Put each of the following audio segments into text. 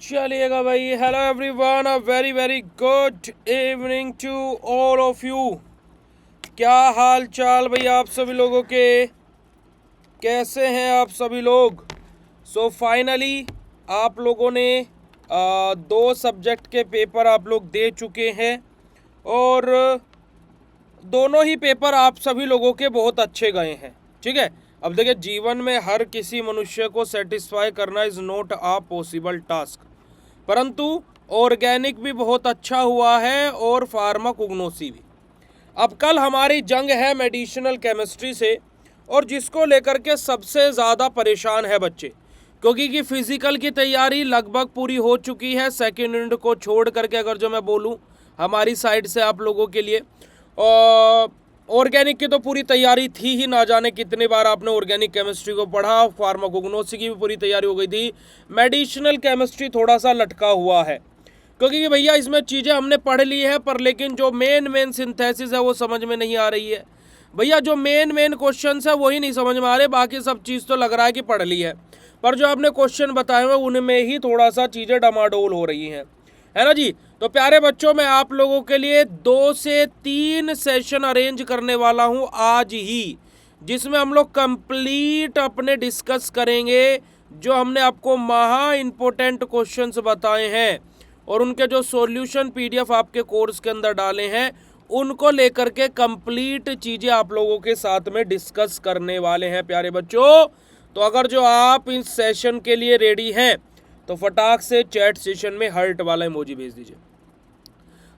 चलिएगा भाई। Hello everyone, a very very good evening to all of you. क्या हाल चाल भाई आप सभी लोगों के, कैसे हैं आप सभी लोग? सो फाइनली आप लोगों ने दो सब्जेक्ट के पेपर आप लोग दे चुके हैं और दोनों ही पेपर आप सभी लोगों के बहुत अच्छे गए हैं। ठीक है, अब देखिए जीवन में हर किसी मनुष्य को सेटिस्फाई करना is not a possible task, परंतु ऑर्गेनिक भी बहुत अच्छा हुआ है और फार्माकोग्नोसी भी। अब कल हमारी जंग है मेडिसिनल केमिस्ट्री से, और जिसको लेकर के सबसे ज़्यादा परेशान है बच्चे, क्योंकि कि फिजिकल की तैयारी लगभग पूरी हो चुकी है सेकेंड यूनिट को छोड़ करके, अगर जो मैं बोलूँ हमारी साइड से आप लोगों के लिए। और ऑर्गेनिक की तो पूरी तैयारी थी ही, ना जाने कितने बार आपने ऑर्गेनिक केमिस्ट्री को पढ़ा। फार्माकोग्नोसी की भी पूरी तैयारी हो गई थी। मेडिसिनल केमिस्ट्री थोड़ा सा लटका हुआ है, क्योंकि भैया इसमें चीज़ें हमने पढ़ ली है, पर लेकिन जो मेन सिंथेसिस है वो समझ में नहीं आ रही है भैया। जो मेन क्वेश्चन है वही नहीं समझ में आ रहे, बाकी सब चीज़ तो लग रहा है कि पढ़ ली है, पर जो आपने क्वेश्चन बताए हुए उनमें ही थोड़ा सा चीज़ें डमाडोल हो रही हैं, है ना जी। तो प्यारे बच्चों, मैं आप लोगों के लिए 2 से 3 सेशन अरेंज करने वाला हूं आज ही, जिसमें हम लोग कंप्लीट अपने डिस्कस करेंगे जो हमने आपको महा इंपॉर्टेंट क्वेश्चंस बताए हैं और उनके जो सॉल्यूशन पीडीएफ आपके कोर्स के अंदर डाले हैं उनको लेकर के कंप्लीट चीज़ें आप लोगों के साथ में डिस्कस करने वाले हैं प्यारे बच्चों। तो अगर जो आप इस सेशन के लिए रेडी हैं तो फटाक से चैट सेशन में हार्ट वाला इमोजी भेज दीजिए,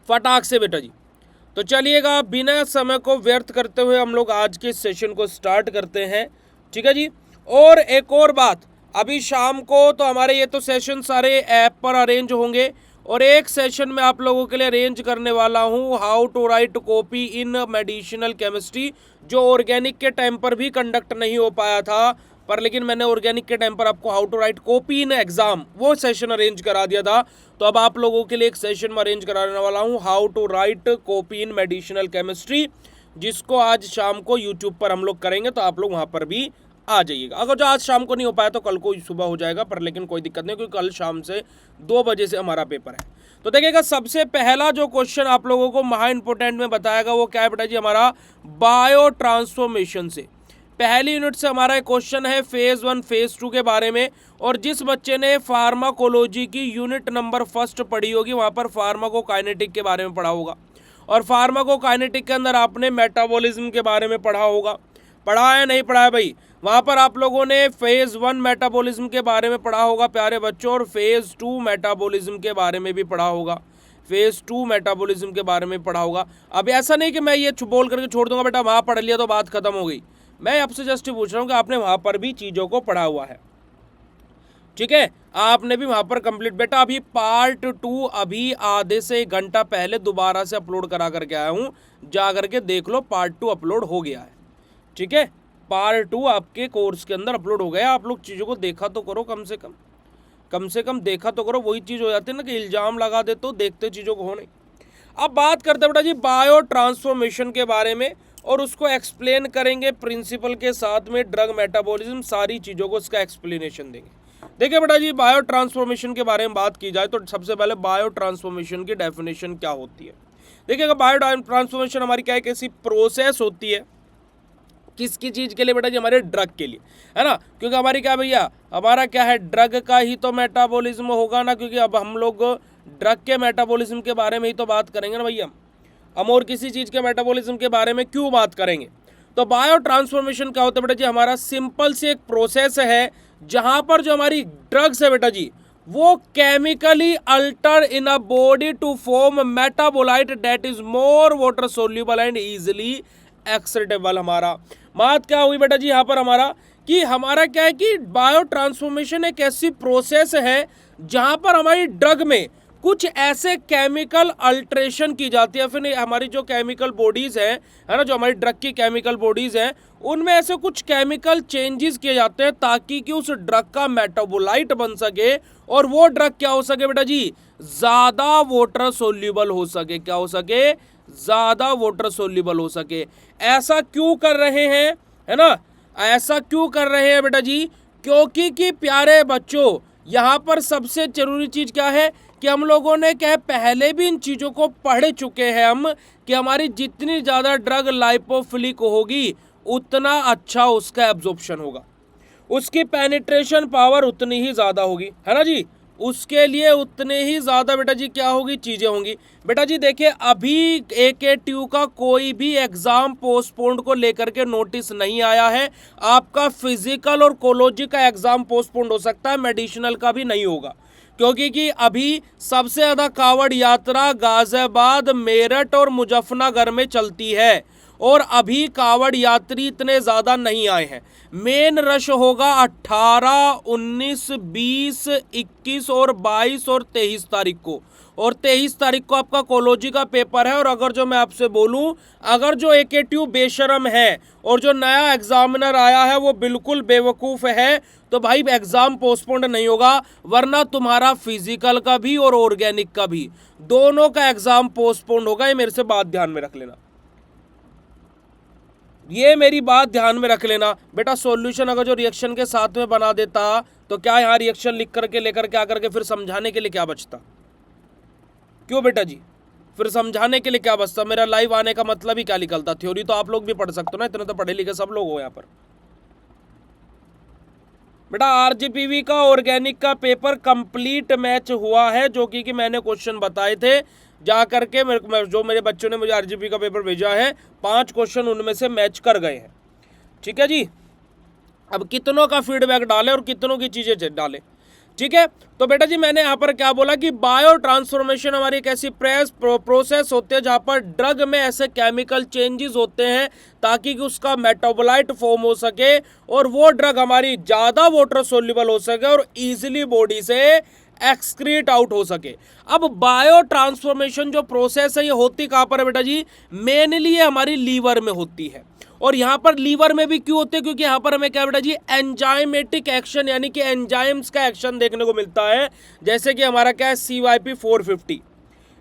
फटाक से बेटा जी। तो चलिएगा, बिना समय को व्यर्थ करते हुए हम लोग आज के सेशन को स्टार्ट करते हैं। ठीक है जी। और एक और बात, अभी शाम को तो हमारे ये तो सेशन सारे ऐप पर अरेंज होंगे, और एक सेशन में आप लोगों के लिए अरेंज करने वाला हूँ how to write copy in medicinal chemistry, जो ऑर्गेनिक के टाइम पर भी कंडक्ट नहीं हो पाया था, पर लेकिन मैंने ऑर्गेनिक के टाइम पर आपको how to write copy in exam वो सेशन अरेंज करा दिया था। तो अब आप लोगों के लिए एक सेशन में अरेंज कराने वाला हूँ how to write copy in medicinal chemistry, जिसको आज शाम को यूट्यूब पर हम लोग करेंगे, तो आप लोग वहाँ पर भी आ जाइएगा। अगर जो आज शाम को नहीं हो पाया तो कल को सुबह हो जाएगा, पर लेकिन कोई दिक्कत नहीं, क्योंकि कल शाम से 2 बजे से हमारा पेपर है। तो देखिएगा, सबसे पहला जो क्वेश्चन आप लोगों को महा इंपोर्टेंट में बताएगा वो क्या है बेटा जी, हमारा बायो ट्रांसफॉर्मेशन से पहली यूनिट से हमारा एक क्वेश्चन है फेज 1 फेज 2 के बारे में। और जिस बच्चे ने फार्माकोलॉजी की यूनिट नंबर फर्स्ट पढ़ी होगी वहाँ पर फार्माकोकाइनेटिक के बारे में पढ़ा होगा, और फार्माकोकाइनेटिक के अंदर आपने मेटाबॉलिज्म के बारे में पढ़ा होगा। पढ़ा है नहीं पढ़ा है भाई? वहाँ पर आप लोगों ने फेज 1 मेटाबॉलिज्म के बारे में पढ़ा होगा प्यारे बच्चों, और फेज 2 मेटाबॉलिज्म के बारे में भी पढ़ा होगा। फेज 2 मेटाबॉलिज्म के बारे में पढ़ा होगा। अब ऐसा नहीं कि मैं ये बोल करके छोड़ दूंगा बेटा वहाँ पढ़ लिया तो बात खत्म हो गई। मैं आपसे जस्ट पूछ रहा हूँ कि आपने वहाँ पर भी चीज़ों को पढ़ा हुआ है, ठीक है, आपने भी वहाँ पर कंप्लीट। बेटा अभी पार्ट 2 अभी आधे से 1 घंटा पहले दोबारा से अपलोड करा करके आया हूँ, जा करके देख लो, पार्ट 2 अपलोड हो गया है। ठीक है, पार्ट 2 आपके कोर्स के अंदर अपलोड हो गया। आप लोग चीज़ों को देखा तो करो, कम से कम देखा तो करो। वही चीज़ हो जाती है ना कि इल्ज़ाम लगा दे तो देखते चीज़ों को हो नहीं। अब बात करते हैं बेटा जी बायो ट्रांसफॉर्मेशन के बारे में, और उसको एक्सप्लेन करेंगे प्रिंसिपल के साथ में, ड्रग मेटाबॉलिज्म, सारी चीज़ों को उसका एक्सप्लेनेशन देंगे। देखिए बेटा जी, बायो ट्रांसफॉर्मेशन के बारे में बात की जाए तो सबसे पहले बायो ट्रांसफॉर्मेशन की डेफिनेशन क्या होती है। देखिएगा, बायो ट्रांसफॉर्मेशन हमारी क्या है, कैसी प्रोसेस होती है, किसकी चीज़ के लिए बेटा जी, हमारे ड्रग के लिए, है ना। क्योंकि हमारी क्या भैया, हमारा क्या है, ड्रग का ही तो मेटाबॉलिज्म होगा ना, क्योंकि अब हम लोग ड्रग के मेटाबॉलिज्म के बारे में ही तो बात करेंगे ना भैया, हम और किसी चीज़ के मेटाबॉलिज्म के बारे में क्यों बात करेंगे। तो बायो ट्रांसफॉर्मेशन क्या होता है बेटा जी, हमारा सिंपल से एक प्रोसेस है जहां पर जो हमारी ड्रग्स है बेटा जी, वो chemically alter in a body to form metabolite that is more water soluble and easily acceptable. हमारा बात क्या हुई बेटा जी यहाँ पर, हमारा कि हमारा क्या है कि बायो ट्रांसफॉर्मेशन एक ऐसी प्रोसेस है जहां पर हमारी ड्रग में कुछ ऐसे केमिकल अल्ट्रेशन की जाती है, फिर हमारी जो केमिकल बॉडीज़ हैं, है ना, जो हमारी ड्रग की केमिकल बॉडीज़ हैं, उनमें ऐसे कुछ केमिकल चेंजेस किए जाते हैं ताकि कि उस ड्रग का मेटाबोलाइट बन सके, और वो ड्रग क्या हो सके बेटा जी, ज़्यादा वाटर सोल्यूबल हो सके। क्या हो सके? ज़्यादा वाटर सोल्यूबल हो सके। ऐसा क्यों कर रहे हैं, है ना, ऐसा क्यों कर रहे हैं बेटा जी, क्योंकि कि प्यारे बच्चों यहाँ पर सबसे जरूरी चीज क्या है कि हम लोगों ने क्या है पहले भी इन चीजों को पढ़ चुके हैं हम, कि हमारी जितनी ज्यादा ड्रग लाइपोफिलिक होगी उतना अच्छा उसका एब्जॉर्प्शन होगा, उसकी पेनिट्रेशन पावर उतनी ही ज्यादा होगी, है ना जी। उसके लिए उतने ही ज्यादा बेटा जी क्या होगी, चीजें होंगी। बेटा जी देखिए अभी AKTU का कोई भी एग्जाम पोस्टपोन्ड को लेकर के नोटिस नहीं आया है। आपका फिजिकल और कोलॉजी का एग्जाम पोस्टपोन्ड हो सकता है, मेडिसिनल का भी नहीं होगा, क्योंकि कि अभी सबसे ज्यादा कावड़ यात्रा गाजियाबाद, मेरठ और मुजफ्फरनगर में चलती है और अभी कावड़ यात्री इतने ज्यादा नहीं आए हैं। मेन रश होगा 18, 19, 20, 21 और 22 और 23 तारीख को, और 23 तारीख को आपका कोलॉजी का पेपर है। और अगर जो मैं आपसे बोलूं, अगर जो AKTU बेशरम है और जो नया एग्जामिनर आया है वो बिल्कुल बेवकूफ है, तो भाई एग्जाम पोस्टपोन्ड नहीं होगा, वरना तुम्हारा फिजिकल का भी और ऑर्गेनिक का भी दोनों का एग्जाम पोस्टपोन्ड होगा। ये मेरे से बात ध्यान में रख लेना, ये मेरी बात ध्यान में रख लेना बेटा। सॉल्यूशन अगर जो रिएक्शन के साथ में बना देता तो क्या यहाँ रिएक्शन लिख करके लेकर के आकर के फिर समझाने के लिए क्या बचता, क्यों बेटा जी, फिर समझाने के लिए क्या बचता। मेरा लाइव आने का मतलब ही क्या निकलता। थ्योरी तो आप लोग भी पढ़ सकते हो ना, इतने तो पढ़े लिखे सब लोग हो यहाँ पर। बेटा RGPV का ऑर्गेनिक का पेपर कंप्लीट मैच हुआ है, जो कि मैंने क्वेश्चन बताए थे जा करके जो मेरे बच्चों ने मुझे RGPV का पेपर भेजा है, 5 क्वेश्चन उनमें से मैच कर गए हैं। ठीक है जी, अब कितनों का फीडबैक डाले और कितनों की चीजें डाले, ठीक है। तो बेटा जी मैंने यहाँ पर क्या बोला कि बायो ट्रांसफॉर्मेशन हमारी एक ऐसी प्रोसेस होती है जहाँ पर ड्रग में ऐसे केमिकल चेंजेस होते हैं ताकि कि उसका मेटाबोलाइट फॉर्म हो सके और वो ड्रग हमारी ज़्यादा वाटर सोल्यूबल हो सके और इजीली बॉडी से एक्सक्रीट आउट हो सके। अब बायो ट्रांसफॉर्मेशन जो प्रोसेस है ये होती कहाँ पर है बेटा जी, मेनली हमारी लीवर में होती है। और यहाँ पर लीवर में भी क्यों होते हैं, क्योंकि यहाँ पर हमें क्या बेटा जी एंजाइमेटिक एक्शन यानी कि एंजाइम्स का एक्शन देखने को मिलता है, जैसे कि हमारा क्या है CYP 450,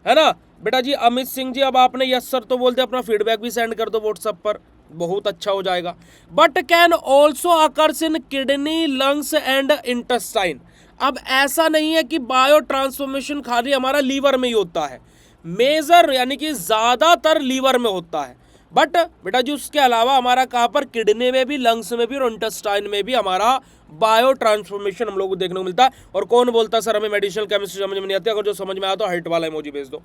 है ना बेटा जी। अमित सिंह जी अब आपने यस सर तो बोलते, अपना फीडबैक भी सेंड कर दो व्हाट्सएप पर, बहुत अच्छा हो जाएगा। But can also occurs in kidney, lungs and intestine. अब ऐसा नहीं है कि बायो ट्रांसफॉर्मेशन खाली हमारा लीवर में ही होता है, मेजर यानी कि ज्यादातर लीवर में होता है, बट बेटा जी उसके अलावा हमारा कहाँ पर किडनी में भी, लंग्स में भी और इंटेस्टाइन में भी हमारा बायो ट्रांसफॉर्मेशन हम लोग को देखने को मिलता है। और कौन बोलता है सर हमें मेडिसिनल केमिस्ट्री समझ में नहीं आती, अगर जो समझ में आया तो हाइट वाला इमोजी भेज दो।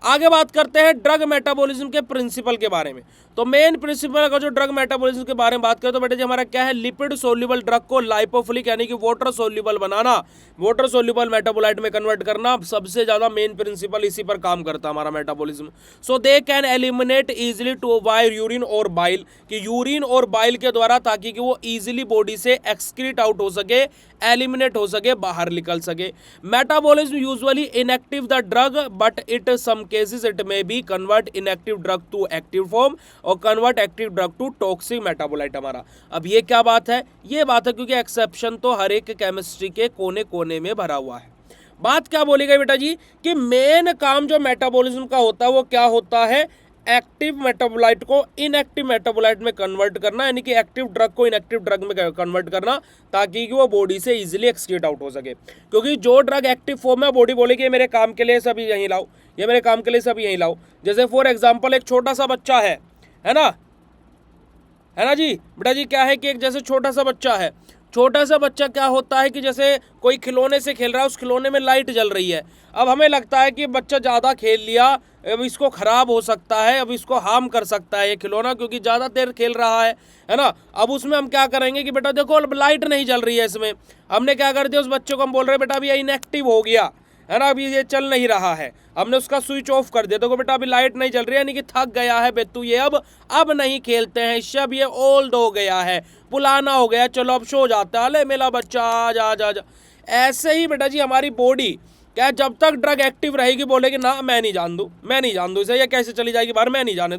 आगे बात करते हैं ड्रग मेटाबॉलिज्म के प्रिंसिपल के बारे में। तो मेन प्रिंसिपल अगर जो ड्रग मेटाबॉलिज्म के बारे में बात करें तो बेटा जी हमारा क्या है, लिपिड सोल्यूबल ड्रग को लाइपोफिलिक यानी कि वाटर सोल्यूबल बनाना, वाटर सोल्यूबल मेटाबोलाइट में कन्वर्ट करना, सबसे ज्यादा मेन प्रिंसिपल इसी पर काम करता है हमारा metabolism. So they can eliminate easily to by urine और बाइल, कि यूरिन और बाइल के द्वारा, ताकि कि वो इजिली बॉडी से एक्सक्रीट आउट हो सके, एलिमिनेट हो सके, बाहर निकल सके। Metabolism usually inactive the drug but it some cases it may be convert inactive drug to active form और convert active drug to toxic metabolite हमारा। अब ये क्या बात है, ये बात है क्योंकि एक्सेप्शन तो हर एक केमिस्ट्री के कोने कोने में भरा हुआ है। बात क्या बोली गई बेटा जी कि मेन काम जो मेटाबॉलिज्म का होता है वो क्या होता है, एक्टिव मेटाबोलाइट को इनएक्टिव मेटाबोलाइट में कन्वर्ट करना, यानी कि एक्टिव ड्रग को इनएक्टिव ड्रग में कन्वर्ट करना ताकि वो बॉडी से इजीली एक्सक्रीट आउट हो सके। क्योंकि जो ड्रग एक्टिव फॉर्म है बॉडी बोलेगी मेरे काम के लिए सभी यहीं लाओ, ये मेरे काम के लिए सभी यहीं लाओ। जैसे फॉर एग्जांपल एक छोटा सा बच्चा है ना, है ना जी बेटा जी, क्या है कि एक जैसे छोटा सा बच्चा है, छोटा सा बच्चा क्या होता है कि जैसे कोई खिलौने से खेल रहा है, उस खिलौने में लाइट जल रही है। अब हमें लगता है कि बच्चा ज़्यादा खेल लिया, अब इसको खराब हो सकता है, अब इसको हार्म कर सकता है ये खिलौना, क्योंकि ज़्यादा देर खेल रहा है ना। अब उसमें हम क्या करेंगे कि बेटा देखो अब लाइट नहीं जल रही है इसमें, हमने क्या कर दिया उस बच्चे को हम बोल रहे हैं बेटा अभी ये इनएक्टिव हो गया है ना, अभी ये चल नहीं रहा है, हमने उसका स्विच ऑफ कर दिया। देखो बेटा अभी लाइट नहीं जल रही है, यानी कि थक गया है बेतू ये, अब नहीं खेलते हैं इससे, अब ये ओल्ड हो गया है, पुराना हो गया, चलो अब सो जाता है, अरे मेरा बच्चा जा जा जा। ऐसे ही बेटा जी हमारी बॉडी क्या जब तक ड्रग एक्टिव रहेगी बोलेगी ना मैं नहीं जान दूँ इसे, ये कैसे चली जाएगी बाहर, मैं नहीं जाने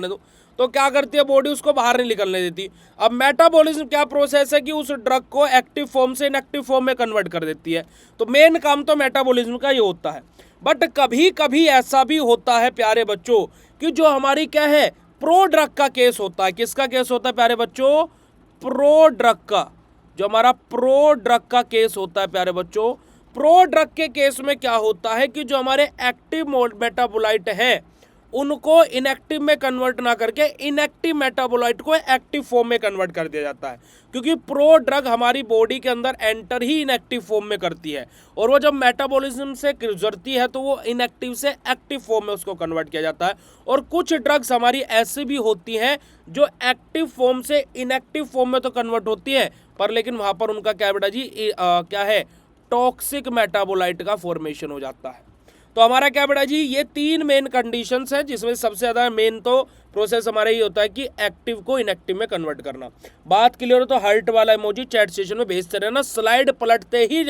दूँ, तो क्या करती है बॉडी उसको बाहर नहीं निकलने देती। अब मेटाबॉलिज्म क्या प्रोसेस है कि उस ड्रग को एक्टिव फॉर्म से इनएक्टिव फॉर्म में कन्वर्ट कर देती है। तो मेन काम तो मेटाबॉलिज्म का ये होता है। बट कभी कभी ऐसा भी होता है प्यारे बच्चों कि जो हमारी क्या है प्रो ड्रग का केस होता है। किसका केस होता है प्यारे बच्चों, प्रो ड्रग का। जो हमारा प्रो ड्रग का केस होता है प्यारे बच्चों, प्रो ड्रग के केस में क्या होता है कि जो हमारे एक्टिव मेटाबोलाइट है उनको इनएक्टिव में कन्वर्ट ना करके इनएक्टिव मेटाबोलाइट को एक्टिव फॉर्म में कन्वर्ट कर दिया जाता है, क्योंकि प्रो ड्रग हमारी बॉडी के अंदर एंटर ही इनएक्टिव फॉर्म में करती है, और वो जब मेटाबॉलिज्म से गुजरती है तो वो इनएक्टिव से एक्टिव फॉर्म में उसको कन्वर्ट किया जाता है। और कुछ ड्रग्स हमारी ऐसी भी होती हैं जो एक्टिव फॉर्म से इनएक्टिव फॉर्म में तो कन्वर्ट होती है, पर लेकिन वहाँ पर उनका क्या बेटा जी क्या है, टॉक्सिक मेटाबोलाइट का फॉर्मेशन हो जाता है। तो हमारा क्या बेटा जी, ये 3 मेन कंडीशंस है, जिसमें सबसे ज़्यादा मेन तो प्रोसेस हमारा ये होता है कि एक्टिव को इनएक्टिव में कन्वर्ट करना। बात क्लियर हो तो हार्ट वाला इमोजी चैट सेशन में भेजते रहना, स्लाइड पलटते ही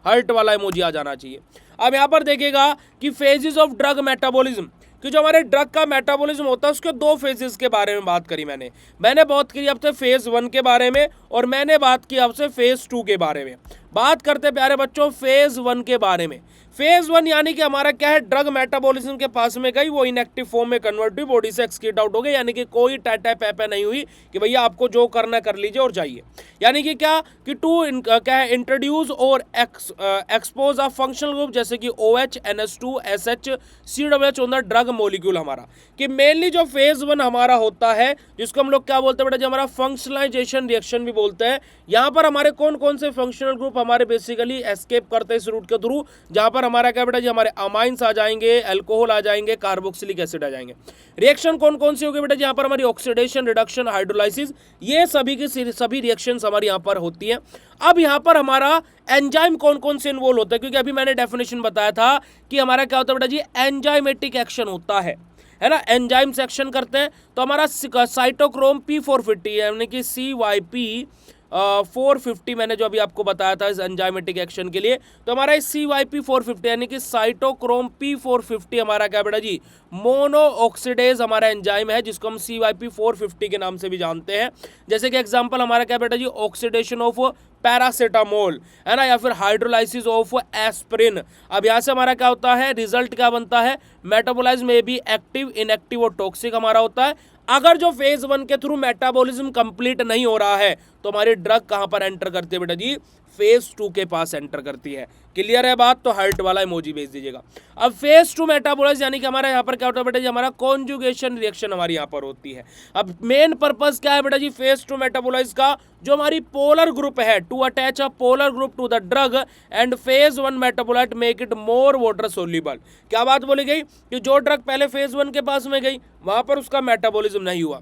हार्ट वाला इमोजी आ जाना चाहिए। अब यहाँ पर देखिएगा कि फेजेस ऑफ ड्रग मेटाबॉलिज्म, कि जो हमारे ड्रग का मेटाबॉलिज्म होता है उसके 2 फेजेस के बारे में बात करी मैंने बात की आपसे फेज 1 के बारे में, और मैंने बात की आपसे फेज 2 के बारे में। बात करते प्यारे बच्चों फेज 1 के बारे में। फेज 1 यानी कि हमारा क्या है, ड्रग मेटाबॉलिज्म के पास में गई, वो इनएक्टिव फॉर्म में कन्वर्ट हुई, बॉडी से एक्सक्रीट आउट हो गई, यानी कि कोई टाटा पैपा नहीं हुई कि भैया आपको जो करना कर लीजिए और जाइए। यानी कि क्या कि क्या है, इंट्रोड्यूस और एक्सपोज ऑफ फंक्शनल ग्रुप जैसे कि OH, NH2, SH, COH on the drug molecule हमारा, कि मेनली जो फेज 1 हमारा होता है जिसको हम लोग क्या बोलते हैं बेटा, जो हमारा फंक्शनलाइजेशन रिएक्शन भी बोलते हैं। यहाँ पर हमारे कौन कौन से फंक्शनल ग्रुप हमारे बेसिकली एस्केप करते हैं इस रूट के थ्रू, जहाँ पर हमारा क्या बेटा जी, हमारे अमाइंस आ जाएंगे, अल्कोहल आ जाएंगे, कार्बोक्सिलिक एसिड आ जाएंगे। रिएक्शन कौन कौन सी होगी बेटा जी, यहाँ पर हमारी ऑक्सीडेशन, रिडक्शन, हाइड्रोलाइसिस, ये सभी की सभी रिएक्शंस हमारी यहाँ पर होती हैं। अब यहाँ पर हमारा एंजाइम कौन कौन से इन्वॉल्व होता है, क्योंकि अभी मैंने डेफिनेशन बताया था कि हमारा क्या होता है बेटा जी, एंजाइमेटिक एक्शन होता है ना, एंजाइम सेक्शन करते हैं। तो हमारा साइटोक्रोम P450 यानी कि CYP 450 मैंने जो अभी आपको बताया था इस एंजाइमेटिक एक्शन के लिए, तो हमारा इस CYP 450 यानी कि साइटोक्रोम P450 हमारा क्या बेटा जी, मोनो ऑक्सीडेज हमारा एंजाइम है, जिसको हम CYP 450 के नाम से भी जानते हैं। जैसे कि एग्जांपल हमारा क्या बेटा जी, ऑक्सीडेशन ऑफ पैरासीटामोल है ना, या फिर हाइड्रोलाइसिस ऑफ एस्पिरिन। अब यहाँ से हमारा क्या होता है, रिजल्ट क्या बनता है, मेटाबोलाइज्म में भी एक्टिव, इनएक्टिव और टॉक्सिक हमारा होता है। अगर जो फेज 1 के थ्रू मेटाबॉलिज्म कंप्लीट नहीं हो रहा है तो हमारी ड्रग कहां पर एंटर करती है बेटा जी, फेज 2 के पास एंटर करती है। क्लियर है बात, तो हार्ट वाला इमोजी भेज दीजिएगा। अब फेज 2 मेटाबॉलिज्म यानी कि हमारा यहाँ पर क्या होता है बेटा जी, हमारा कॉन्जुगेशन रिएक्शन हमारी यहाँ पर होती है। अब मेन पर्पस क्या है बेटा जी फेज 2 मेटाबॉलिज्म का, जो हमारी पोलर ग्रुप है, to attach a polar group to the drug and phase 1 metabolite make it more water soluble. क्या बात बोली गई कि जो ड्रग पहले फेज 1 के पास में गई वहां पर उसका मेटाबॉलिज्म नहीं हुआ,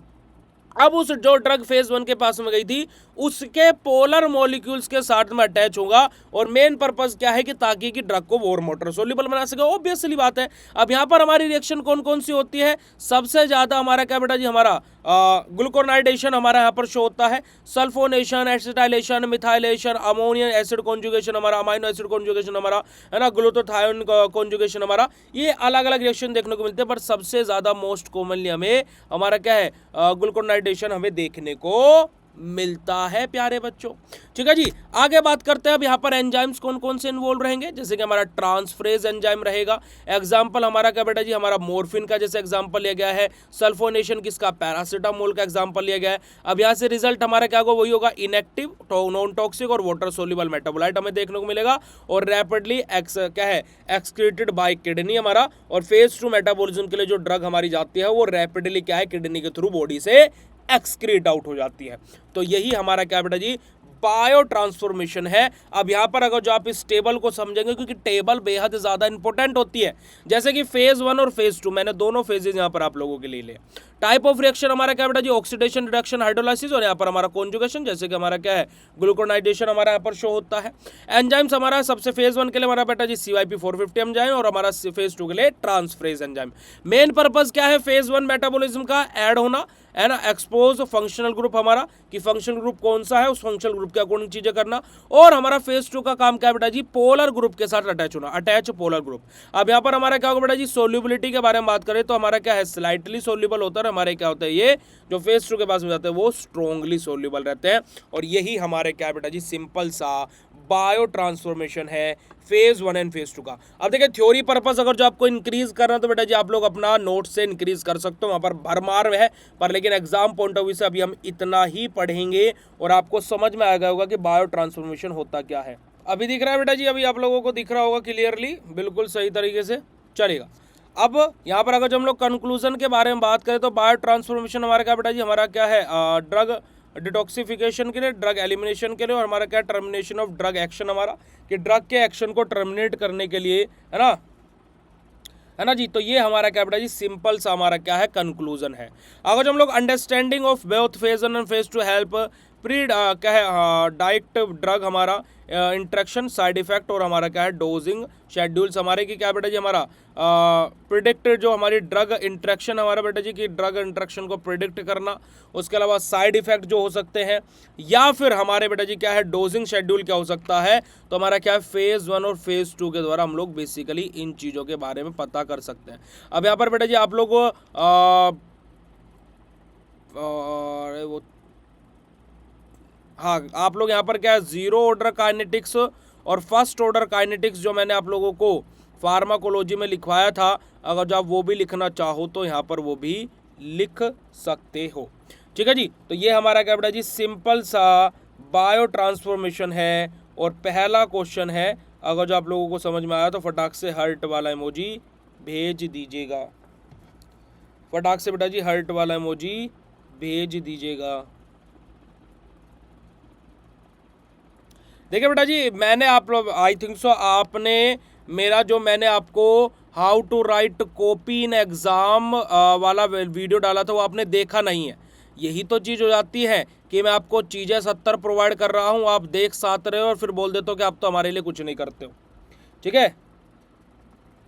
अब उस जो ड्रग फेज 1 के पास में गई थी उसके पोलर मॉलिक्यूल्स के साथ में अटैच होगा, और मेन पर्पस क्या है कि ताकि कि ड्रग को और वाटर सोल्यूबल बना सके। ऑब्वियसली बात है। अब यहाँ पर हमारी रिएक्शन कौन कौन सी होती है, सबसे ज्यादा हमारा क्या बेटा जी, हमारा ग्लूकोनाइडेशन हमारा यहाँ पर शो होता है, sulphonation, acetylation, methylation, ammonium acid conjugation हमारा, अमाइनो एसिड कॉन्जुगेशन हमारा है ना, ग्लूटाथायोन कॉन्जुगेशन हमारा, ये अलग अलग रिएक्शन देखने को मिलते हैं, पर सबसे ज्यादा मोस्ट कॉमनली हमें हमारा क्या है, ग्लूकोनाइडेशन हमें देखने को मिलता है प्यारे बच्चों। ठीक है जी, आगे बात करते हैं। अब यहाँ पर एंजाइम्स कौन कौन से इन्वॉल्व रहेंगे, जैसे कि हमारा ट्रांसफ्रेज एंजाइम रहेगा। एग्जांपल हमारा क्या बेटा जी, हमारा मॉर्फिन का जैसे एग्जांपल लिया गया है, सल्फोनेशन किसका, पैरासीटामोल का एग्जांपल लिया गया है। अब यहाँ से रिजल्ट हमारा क्या होगा, वही होगा इनएक्टिव, नॉन टॉक्सिक और वाटर सोल्यूबल मेटाबोलाइट हमें देखने को मिलेगा, और रैपिडली क्या है एक्सक्रीटेड बाय किडनी हमारा। और फेज 2 मेटाबॉलिज्म के लिए जो ड्रग हमारी जाती है वो रैपिडली क्या है, किडनी के थ्रू बॉडी से एक्सक्रीट आउट हो जाती है। तो यही हमारा क्या बेटा जी, बायो ट्रांसफॉर्मेशन है। अब यहाँ पर अगर जो आप इस टेबल को समझेंगे, क्योंकि टेबल बेहद ज्यादा इंपॉर्टेंट होती है, जैसे कि फेज 1 और फेज 2 मैंने दोनों फेजेस यहाँ पर आप लोगों के लिए लिए। टाइप ऑफ रिएक्शन हमारा क्या बेटा जी, ऑक्सीडेशन, रिडक्शन, हाइड्रोलाइसिस, और यहाँ पर हमारा कॉन्जुगेशन, जैसे कि हमारा क्या है ग्लूकोनाइडेशन हमारा यहाँ पर शो होता है। एंजाइम्स हमारा सबसे फेज 1 के लिए हमारा बेटा जी CYP 450 एंजाइम, और हमारा फेज 2 के लिए ट्रांसफ्रेज एंजाइम। मेन पर्पज क्या है फेज 1 मेटाबॉलिज्म का, ऐड होना है ना, एक्सपोज फंक्शनल ग्रुप हमारा, कि फंक्शनल ग्रुप कौन सा है उस फंक्शनल ग्रुप के अकॉर्डिंग चीजें करना। और हमारा फेज 2 का काम क्या है बेटा जी, पोलर ग्रुप के साथ अटैच होना, अटैच पोलर ग्रुप। अब यहाँ पर हमारा क्या होगा बेटा जी, सोल्यूबिलिटी के बारे में बात करें तो हमारा क्या है, स्लाइटली सोल्यूबल होता है, हमारे क्या होता है, ये जो फेज 2 के पास में जाते हैं वो स्ट्रॉन्गली सोल्यूबल रहते हैं। और यही हमारे क्या है बेटा जी, सिंपल सा बायो ट्रांसफॉर्मेशन है फेज 1 एंड फेज 2 का। अब देखिए थ्योरी पर्पस अगर जो आपको इंक्रीज करना तो बेटा जी आप लोग अपना नोट से इंक्रीज कर सकते हो, वहाँ पर भरमार है, पर लेकिन एग्जाम पॉइंट ऑफ व्यू से अभी हम इतना ही पढ़ेंगे और आपको समझ में आ गया होगा कि बायो ट्रांसफॉर्मेशन होता क्या है। अभी दिख रहा है बेटा जी, अभी आप लोगों को दिख रहा होगा क्लियरली, बिल्कुल सही तरीके से चलेगा। अब यहाँ पर अगर जो हम लोग कंक्लूजन के बारे में बात करें तो बायो ट्रांसफॉर्मेशन हमारा क्या बेटा जी, हमारा क्या है ड्रग डिटॉक्सिफिकेशन के लिए, ड्रग एलिमिनेशन के लिए, और हमारा क्या टर्मिनेशन ऑफ ड्रग एक्शन, हमारा कि ड्रग के एक्शन को टर्मिनेट करने के लिए, है ना जी। तो ये हमारा क्या बेटा जी सिंपल सा हमारा क्या है कंक्लूजन है। अगर जो हम लोग understanding of both phase 1 and phase 2 help pre क्या है डायरेक्ट ड्रग हमारा इंट्रैक्शन साइड इफेक्ट और हमारा क्या है डोजिंग शेड्यूल्स हमारे की क्या बेटा जी हमारा प्रिडिक्ट जो हमारी ड्रग इंट्रैक्शन हमारा बेटा जी की ड्रग इंट्रैक्शन को प्रिडिक्ट करना, उसके अलावा साइड इफेक्ट जो हो सकते हैं, या फिर हमारे बेटा जी क्या है डोजिंग शेड्यूल क्या हो सकता है, तो हमारा क्या है फेज 1 और फेज 2 के द्वारा हम लोग बेसिकली इन चीज़ों के बारे में पता कर सकते हैं। अब यहाँ पर बेटा जी आप लोग वो हाँ आप लोग यहाँ पर क्या है जीरो ऑर्डर काइनेटिक्स और फर्स्ट ऑर्डर काइनेटिक्स जो मैंने आप लोगों को फार्माकोलॉजी में लिखवाया था, अगर जो आप वो भी लिखना चाहो तो यहाँ पर वो भी लिख सकते हो। ठीक है जी, तो ये हमारा क्या बेटा जी सिंपल सा बायो ट्रांसफॉर्मेशन है। और पहला क्वेश्चन है, अगर जो आप लोगों को समझ में आया तो फटाक से हर्ट वाला इमोजी भेज दीजिएगा, फटाक से बेटा जी हर्ट वाला इमोजी भेज दीजिएगा। देखिए बेटा जी मैंने आप लोग आई थिंक सो आपने मेरा जो मैंने आपको how to write copy in exam वाला वीडियो डाला था वो आपने देखा नहीं है। यही तो चीज़ हो जाती है कि मैं आपको चीज़ें 70 प्रोवाइड कर रहा हूँ, आप देख साथ रहे हो और फिर बोल देते हो कि आप तो हमारे लिए कुछ नहीं करते हो। ठीक है,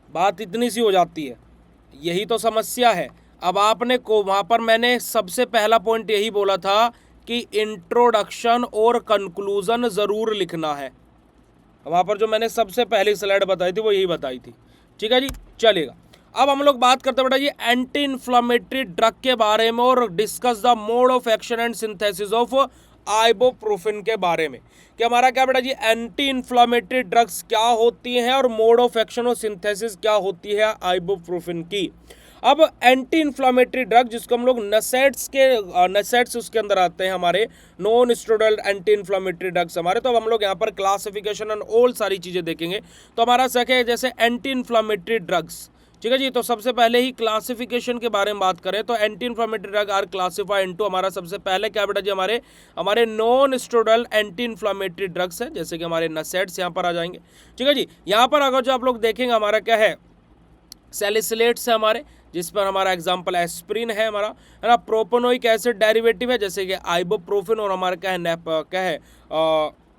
बात इतनी सी हो जाती है, यही तो समस्या है। अब आपने को वहाँ पर मैंने सबसे पहला पॉइंट यही बोला था कि इंट्रोडक्शन और कंक्लूजन ज़रूर लिखना है। वहाँ पर जो मैंने सबसे पहली स्लाइड बताई थी वो यही बताई थी। ठीक है जी, चलेगा। अब हम लोग बात करते हैं बेटा ये एंटी इन्फ्लामेटरी ड्रग के बारे में और discuss the mode of action and synthesis of ibuprofen के बारे में कि हमारा क्या बेटा जी एंटी इन्फ्लामेटरी ड्रग्स क्या होती हैं और मोड ऑफ एक्शन और सिंथेसिस क्या होती है आइबोप्रोफिन की। अब एंटी इन्फ्लामेटरी ड्रग जिसको हम लोग नसेट्स उसके अंदर आते हैं हमारे non steroidal anti inflammatory drugs हमारे। तो अब हम लोग यहाँ पर क्लासिफिकेशन एंड ऑल सारी चीज़ें देखेंगे। तो हमारा सके जैसे एंटी इन्फ्लामेटरी ड्रग्स, ठीक है जी। तो सबसे पहले ही क्लासिफिकेशन के बारे में बात करें तो anti inflammatory drug are classified into हमारा सबसे पहले क्या बेटा जी हमारे non steroidal anti inflammatory drugs है, जैसे कि हमारे नसेट्स यहाँ पर आ जाएंगे। ठीक है जी, यहाँ पर अगर जो आप लोग देखेंगे हमारा क्या है सैलिसिलेट्स है हमारे, जिस पर हमारा एग्जाम्पल एस्प्रिन है हमारा, है ना। प्रोपेनोइक एसिड डेरिवेटिव है जैसे कि आइबोप्रोफिन और हमारा क्या है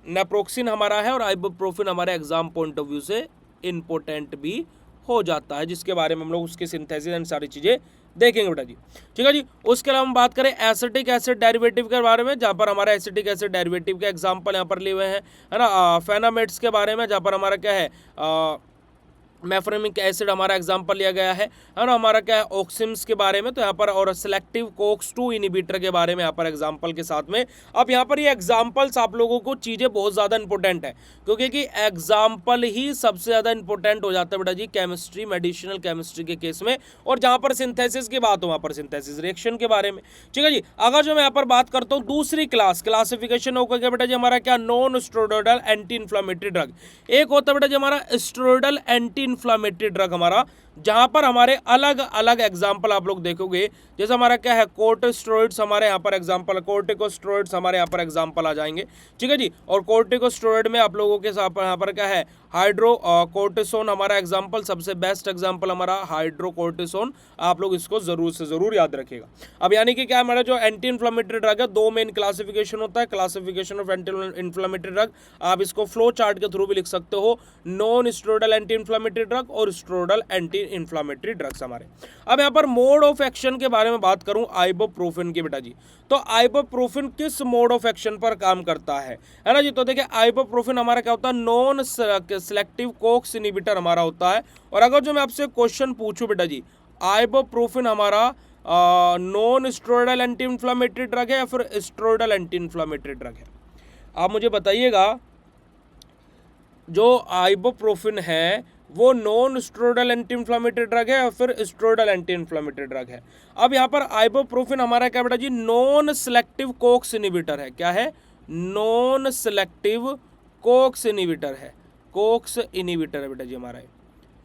नेप्रोक्सिन हमारा है, और आइबोप्रोफिन हमारे एग्जाम पॉइंट ऑफ व्यू से इम्पोर्टेंट भी हो जाता है, जिसके बारे में हम लोग उसके सिंथेसिस एंड सारी चीज़ें देखेंगे बेटा जी। ठीक है जी, उसके अलावा हम बात करें एसिटिक एसिड डेरिवेटिव के बारे में, जहाँ पर हमारा एसिटिक एसिड डेरिवेटिव के एग्जाम्पल यहाँ पर लिए हुए हैं, है ना। फेनामेट्स के बारे में जहाँ पर हमारा क्या है मेफोरेमिक एसिड हमारा एग्जांपल लिया गया है ना। हमारा क्या है ऑक्सिम्स के बारे में, तो यहाँ पर और सिलेक्टिव कोक्स 2 इनिबिटर के बारे में यहाँ पर एग्जांपल के साथ में। अब यहाँ पर ये एग्जांपल्स आप लोगों को चीज़ें बहुत ज़्यादा इंपॉर्टेंट है, क्योंकि कि एग्जांपल ही सबसे ज़्यादा इंपॉर्टेंट हो जाता है बेटा जी केमिस्ट्री मेडिसिनल केमिस्ट्री के केस में। और जहाँ पर सिंथेसिस की बात हो वहाँ पर सिंथेसिस रिएक्शन के बारे में। ठीक है जी, अगर जो मैं यहाँ पर बात करता हूँ दूसरी क्लासिफिकेशन होगा क्या बेटा जी हमारा क्या non steroidal anti inflammatory drug. एक होता है बेटा जी हमारा स्टेरॉइडल एंटी इन्फ्लामेटरी ड्रग हमारा, जहां पर हमारे अलग अलग एग्जाम्पल आप लोग देखोगे, जैसे हमारा क्या है कोर्टिकोस्टेरॉइड्स हमारे यहाँ पर एग्जाम्पल, कोर्टिकोस्टेरॉइड्स हमारे यहाँ पर एग्जाम्पल आ जाएंगे। ठीक है जी, और कोर्टिकोस्टेरॉइड में आप लोगों के साथ यहाँ पर क्या है हाइड्रोकोर्टिसोन हमारा एग्जाम्पल, सबसे बेस्ट एग्जाम्पल हमारा हाइड्रोकोर्टिसोन, आप लोग इसको जरूर से जरूर याद रखिएगा। अब यानी कि क्या हमारा जो एंटी इन्फ्लामेटरी ड्रग है दो मेन क्लासिफिकेशन होता है, classification of anti inflammatory drug, आप इसको फ्लो चार्ट के थ्रू भी लिख सकते हो, non steroidal anti inflammatory drug और स्टेरॉइडल एंटी इन्फ्लामेटरी ड्रग्स हमारे। अब यहाँ पर मोड ऑफ एक्शन के बारे में बात करूं आइबोप्रोफिन की बेटा जी, तो आइबोप्रोफिन किस मोड ऑफ एक्शन पर काम करता है ना जी। तो देखिए आइबोप्रोफिन हमारा क्या होता है नॉन सेलेक्टिव कोक्स इनिबिटर हमारा होता है। और अगर जो मैं आपसे क्वेश्चन पूछूं बेटा जी आइबोप्रोफिन हमारा non steroidal anti inflammatory drug है या फिर स्टेरॉइडल एंटी इन्फ्लामेटरी ड्रग है, आप मुझे बताइएगा जो आइबोप्रोफिन है वो non steroidal anti inflammatory drug है या फिर स्टेरॉयडल एंटी इन्फ्लामेटरी ड्रग है। अब यहाँ पर आइबोप्रोफिन हमारा क्या बेटा जी, नॉन सेलेक्टिव कोक्स इनिबिटर है। क्या है? नॉन सेलेक्टिव कोक्स इनिबिटर है। कोक्स इनिबिटर है बेटा जी हमारा,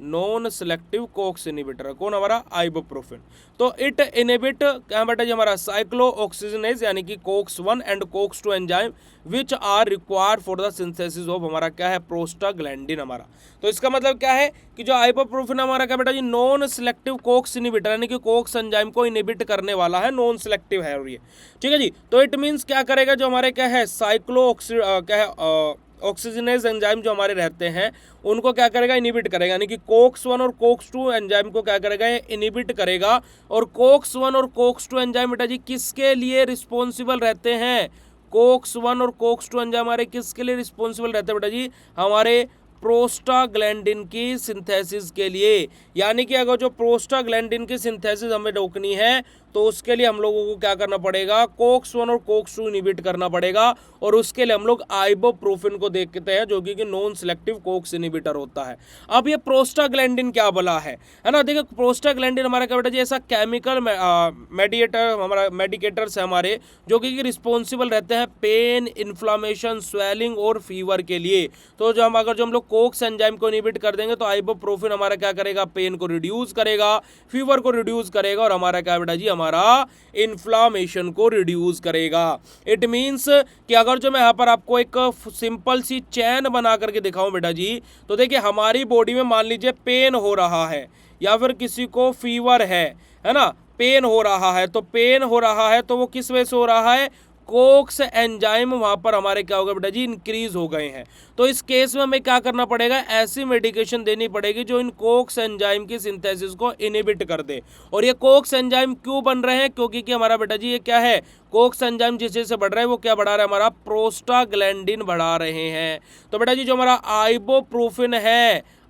नॉन सेलेक्टिव कोक्स इनिबिटर है। कौन? हमारा आइबोप्रोफिन। तो इट इनिबिट क्या बेटा जी हमारा, साइक्लोऑक्सीजनेज यानी कि COX 1 and COX 2 enzyme which are required for the synthesis of हमारा क्या है, प्रोस्टाग्लैंडिन हमारा। तो इसका मतलब क्या है कि जो आइबोप्रोफिन हमारा क्या बेटा जी, नॉन सेलेक्टिव कोक्स इनिबिटर यानी कि कोक्स एंजाइम को इनिबिट करने वाला है, नॉन सेलेक्टिव है और ये, ठीक है जी। तो इट मीन्स क्या करेगा, जो हमारे क्या है क्या है ऑक्सीजनेज एंजाइम जो हमारे रहते हैं उनको क्या करेगा, इनिबिट करेगा, यानी कि कोक्स 1 और कोक्स 2 एंजाइम को क्या करेगा, ये इनिबिट करेगा। और कोक्स 1 और कोक्स 2 एंजाइम बेटा जी किसके लिए रिस्पॉन्सिबल रहते हैं? कोक्स 1 और कोक्स 2 एंजाइम हमारे किसके लिए रिस्पॉन्सिबल रहते हैं बेटा जी, हमारे प्रोस्टाग्लैंडिन की सिंथेसिस के लिए। यानी कि अगर जो प्रोस्टाग्लैंडिन की सिंथेसिस हमें रोकनी है तो उसके लिए हम लोगों को क्या करना पड़ेगा, कोक्स 1 और कोक्स 2 इनिबिट करना पड़ेगा। और उसके लिए हम लोग आइबोप्रोफिन को देखते हैं जो कि नॉन सेलेक्टिव कोक्स इनिबिटर होता है। अब ये प्रोस्टाग्लैंडिन क्या बला है ना, देखिए प्रोस्टाग्लैंडिन हमारा क्या बेटा जी, ऐसा केमिकल मेडिएटर हमारा मेडिकेटर्स है हमारे जो कि रिस्पॉन्सिबल रहते हैं पेन, इन्फ्लामेशन, स्वेलिंग और फीवर के लिए। तो जो हम लोग कोक्स एंजाइम को इनिबिट कर देंगे तो आइबोप्रोफिन हमारा क्या करेगा, पेन को रिड्यूस करेगा, फीवर को रिड्यूस करेगा और हमारा क्या बेटा जी, हमारा इन्फ्लामेशन को रिड्यूस करेगा। इट मींस कि अगर जो मैं यहाँ पर आपको एक सिंपल सी चैन बना करके दिखाऊं बेटा जी, तो देखिए हमारी बॉडी में मान लीजिए पेन हो रहा है या फिर किसी को फीवर है ना, पेन हो रहा है, तो पेन हो रहा है तो वो किस वजह से हो रहा है, कोक्स एंजाइम वहां पर हमारे क्या होगा बेटा जी, इंक्रीज हो गए हैं। तो इस केस में हमें क्या करना पड़ेगा, ऐसी मेडिकेशन देनी पड़ेगी जो इन कोक्स एंजाइम की सिंथेसिस को इनिबिट कर दे। और ये कोक्स एंजाइम क्यों बन रहे हैं, क्योंकि कि हमारा बेटा जी ये क्या है, कोक्स एंजाइम जिस चीज से बढ़ रहा है वो क्या बढ़ा रहा है, हमारा प्रोस्टाग्लैंडिन बढ़ा रहे हैं। तो बेटा जी जो हमारा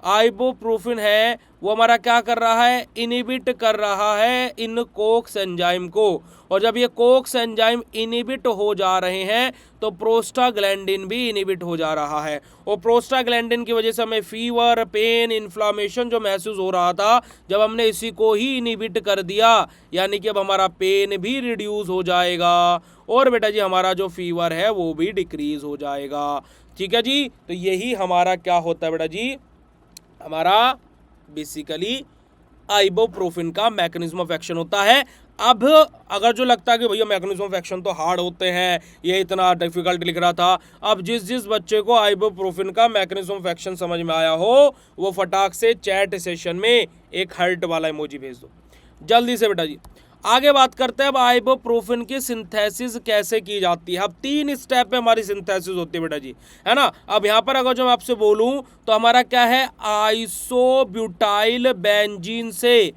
आइबोप्रोफिन है वो हमारा क्या कर रहा है, इनिबिट कर रहा है इन कोक्स एंजाइम को। और जब ये कोक्स एंजाइम इनिबिट हो जा रहे हैं तो प्रोस्टाग्लैंडिन भी इनिबिट हो जा रहा है। और प्रोस्टाग्लैंडिन की वजह से हमें फीवर, पेन, इन्फ्लामेशन जो महसूस हो रहा था, जब हमने इसी को ही इनिबिट कर दिया यानी कि अब हमारा पेन भी रिड्यूस हो जाएगा और बेटा जी हमारा जो फीवर है वो भी डिक्रीज हो जाएगा। ठीक है जी, तो यही हमारा क्या होता है बेटा जी, हमारा बेसिकली आइबोप्रोफिन का मैकेनिज्म ऑफ एक्शन होता है। अब अगर जो लगता है कि भैया मैकेनिज्म ऑफ एक्शन तो हार्ड होते हैं, ये इतना डिफिकल्ट लिख रहा था, अब जिस बच्चे को आइबोप्रोफिन का मैकेनिज्म ऑफ एक्शन समझ में आया हो वो फटाक से चैट सेशन में एक हार्ट वाला इमोजी भेज दो जल्दी से बेटा जी। आगे बात करते हैं अब आइबोप्रोफिन की सिंथेसिस कैसे की जाती है। अब 3 स्टेप में हमारी सिंथेसिस होती है बेटा जी, है ना। अब यहाँ पर अगर जो मैं आपसे बोलूँ तो हमारा क्या है, आइसोब्यूटाइल बेंजीन से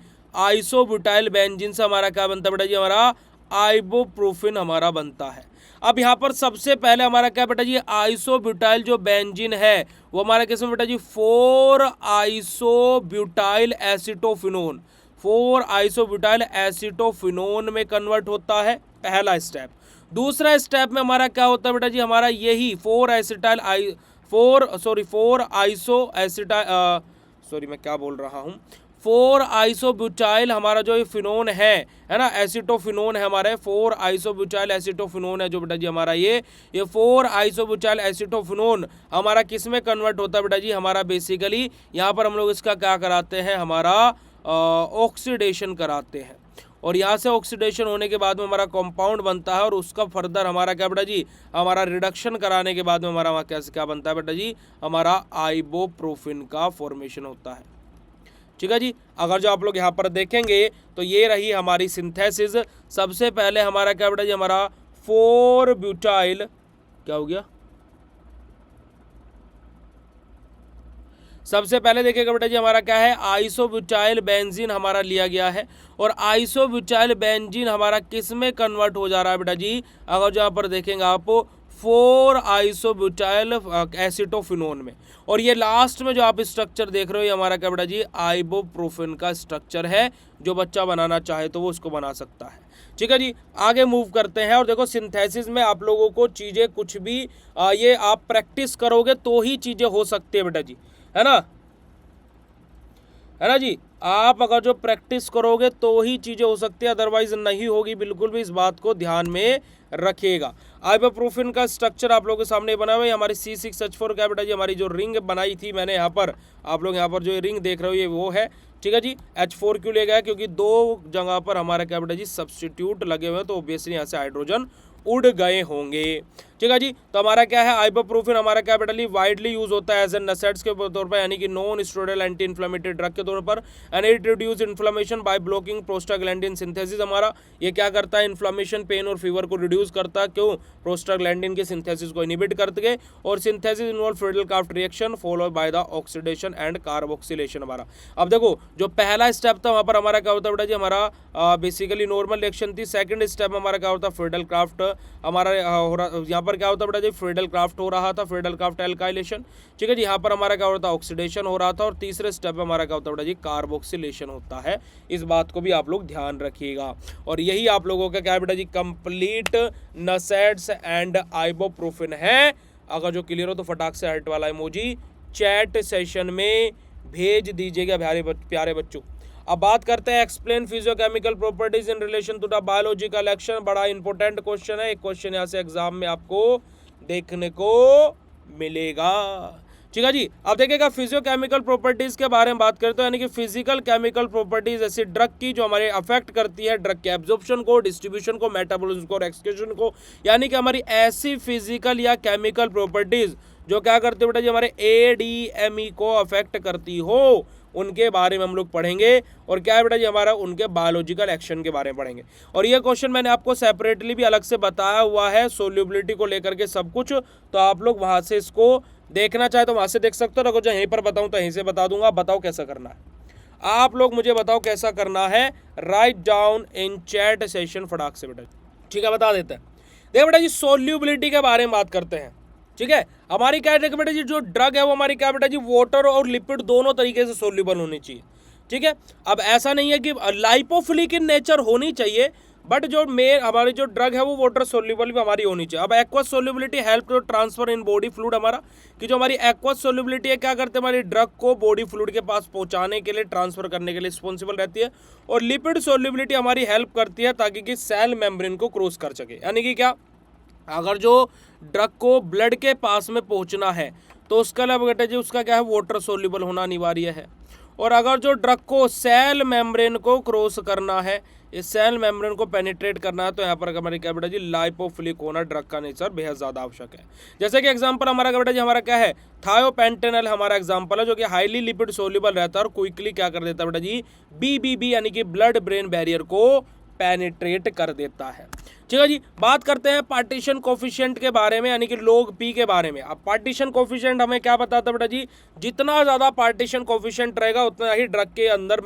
हमारा क्या बनता है बेटा जी, हमारा आइबोप्रोफिन हमारा बनता है। अब यहाँ पर सबसे पहले हमारा क्या बेटा जी, आइसोब्यूटाइल जो बेंजीन है वो हमारा किसमें बेटा जी, 4 आइसोब्यूटाइल एसीटोफिनोन में कन्वर्ट होता है, पहला स्टेप। दूसरा स्टेप में हमारा क्या होता है बेटा जी, हमारा यही 4 आइसोब्यूटाइल हमारा जो ये फिनोन है ना, एसिटोफिनोन है हमारे, 4 आइसोब्यूटाइल एसिटोफिनोन है जो बेटा जी हमारा ये 4 आइसोब्यूटाइल एसिटोफिनोन हमारा किस में कन्वर्ट होता है बेटा जी, हमारा बेसिकली यहाँ पर हम लोग इसका क्या कराते हैं, हमारा ऑक्सीडेशन कराते हैं। और यहाँ से ऑक्सीडेशन होने के बाद में हमारा कंपाउंड बनता है और उसका फर्दर हमारा क्या बेटा जी, हमारा रिडक्शन कराने के बाद में हमारा क्या बनता है बेटा जी, हमारा आइबोप्रोफिन का फॉर्मेशन होता है। ठीक है जी, अगर जो आप लोग यहाँ पर देखेंगे तो ये रही हमारी सिंथेसिस। सबसे पहले हमारा क्या बेटा जी, हमारा 4 ब्यूटाइल क्या हो गया, सबसे पहले देखिएगा बेटा जी हमारा क्या है, आइसोब्यूटाइल बेंजीन हमारा लिया गया है। और आइसोब्यूटाइल बेंजीन हमारा किस में कन्वर्ट हो जा रहा है बेटा जी, अगर जो यहाँ पर देखेंगे आप 4 आइसोब्यूटाइल एसिटोफिनोन में। और ये लास्ट में जो आप स्ट्रक्चर देख रहे हो ये हमारा क्या बेटा जी आइबोप्रोफेन का स्ट्रक्चर है, जो बच्चा बनाना चाहे तो वो उसको बना सकता है। ठीक है जी, आगे मूव करते हैं। और देखो सिंथेसिस में आप लोगों को चीज़ें कुछ भी ये आप प्रैक्टिस करोगे तो ही चीज़ें हो सकती है बेटा जी, है ना, है ना जी। आप अगर जो प्रैक्टिस करोगे तो ही चीज़ें हो सकती है, अदरवाइज नहीं होगी। बिल्कुल भी इस बात को ध्यान में रखिएगा। आइबोप्रोफेन का स्ट्रक्चर आप लोगों के सामने बना हुआ है। हमारी C6H4 क्या बेटा जी हमारी जो रिंग बनाई थी मैंने यहाँ पर, आप लोग यहाँ पर जो रिंग देख रहे हो ये वो है। ठीक है जी, H4 क्यों ले गया, क्योंकि 2 जगह पर हमारा क्या बेटा जी सब्सटीट्यूट लगे हुए हैं, तो ऑब्वियसली यहाँ से हाइड्रोजन उड़ गए होंगे। ठीक है जी, तो हमारा क्या है आइबोप्रोफेन हमारा क्या बेटा जी वाइडली यूज होता है एज एन नसेट्स के तौर पर, यानी कि non steroidal anti inflammatory drug के तौर पर। And it reduce inflammation by blocking prostaglandin synthesis. हमारा ये क्या करता है, इन्फ्लेमेशन, पेन और फीवर को रिड्यूस करता है। क्यों, प्रोस्टाग्लैंडिन के सिंथेसिस को इनिबिट करके। और synthesis involve Friedel-Crafts reaction followed by the oxidation and carboxylation. हमारा अब देखो जो पहला स्टेप था वहाँ पर हमारा क्या होता है बेटा जी हमारा बेसिकली नॉर्मल रिएक्शन थी। सेकंड स्टेप हमारा क्या होता है फ्रीडल-क्राफ्ट हमारा हो रहा, यहाँ पर क्या होता है बेटा जी फ्रीडल-क्राफ्ट हो रहा था, फ्रीडल-क्राफ्ट एल्काइलेशन। ठीक है जी, यहाँ पर हमारा क्या होता है ऑक्सीडेशन हो रहा था। और तीसरे स्टेप में हमारा क्या होता है बेटा जी कार्बोक्सिलेशन होता है। इस बात को भी आप लोग ध्यान रखिएगा। और यही आप लोगों का क्या है बेटा जी कंप्लीट नसेट्स एंड आइबोप्रोफेन है। अगर जो क्लियर हो तो फटाक से हार्ट वाला इमोजी चैट सेशन में भेज दीजिएगा प्यारे बच्चों। अब बात करते हैं explain physicochemical properties in relation to the biological action. बड़ा इंपॉर्टेंट क्वेश्चन है, एक क्वेश्चन यहाँ से एग्जाम में आपको देखने को मिलेगा। ठीक है जी, अब देखिएगा फिजियोकेमिकल प्रॉपर्टीज के बारे में बात करते हैं, यानी कि फिजिकल केमिकल प्रॉपर्टीज ऐसी ड्रग की जो हमारे अफेक्ट करती है ड्रग के एब्जॉर्प्शन को, डिस्ट्रीब्यूशन को, मेटाबॉलिज्म को और एक्सक्रीशन को। यानी कि हमारी ऐसी फिजिकल या केमिकल प्रॉपर्टीज जो क्या करती है बेटा जी हमारे ADME को अफेक्ट करती हो, उनके बारे में हम लोग पढ़ेंगे। और क्या है बेटा जी हमारा उनके बायोलॉजिकल एक्शन के बारे में पढ़ेंगे। और ये क्वेश्चन मैंने आपको सेपरेटली भी अलग से बताया हुआ है सोल्यूबिलिटी को लेकर के सब कुछ, तो आप लोग वहां से इसको देखना चाहे तो वहां से देख सकते हो। अगर जो यहीं पर बताऊं तो यहीं से बता दूंगा। बताओ कैसा करना है, आप लोग मुझे बताओ कैसा करना है। Write down in chat session फटाक से बेटा। ठीक है, बता देते हैं। देखो बेटा जी सोल्यूबिलिटी के बारे में बात करते हैं। ठीक है, हमारी क्या है बेटा जी जो ड्रग है वो हमारी क्या बेटा जी वाटर और लिपिड दोनों तरीके से सोल्यूबल होनी चाहिए। ठीक है, अब ऐसा नहीं है कि लाइपोफिलिक इन नेचर होनी चाहिए, बट जो हमारी जो ड्रग है वो वाटर सोल्यूबल भी हमारी होनी चाहिए। अब aqueous solubility help to transfer in body fluid. हमारा कि जो हमारी एक्वस सोल्यूबिलिटी है क्या करते हैं हमारी ड्रग को बॉडी फ्लूइड के पास पहुंचाने के लिए, ट्रांसफर करने के लिए रिस्पॉन्सिबल रहती है। और लिपिड सोल्यूबिलिटी हमारी हेल्प करती है ताकि कि सेल मेम्ब्रेन को क्रॉस कर सके। यानी कि क्या, अगर जो ड्रग को ब्लड के पास में पहुंचना है तो उसका लिए बेटा जी उसका क्या है वाटर सोल्यूबल होना अनिवार्य है। और अगर जो ड्रग को सेल मेम्ब्रेन को क्रॉस करना है, इस सेल मेम्ब्रेन को पेनिट्रेट करना है, तो यहाँ पर हमारे क्या बेटा जी लाइपोफिलिक होना ड्रग का नेचर बेहद ज़्यादा आवश्यक है। जैसे कि एग्जांपल हमारा क्या बेटा जी हमारा क्या है थायोपेंटेनल हमारा एग्जांपल है, जो कि हाईली लिपिड सोल्यूबल रहता है और क्विकली क्या कर देता है बेटा जी BBB यानी कि ब्लड ब्रेन बैरियर को पेनिट्रेट कर देता है। ठीक है जी, बात करते हैं पार्टीशन कोफिशिएंट के बारे में, यानी कि log P के बारे में। अब पार्टीशन कोफिशिएंट हमें क्या बताता है बेटा जी, जितना ज़्यादा पार्टीशन कोफिशिएंट रहेगा उतना ही ड्रग के अंदर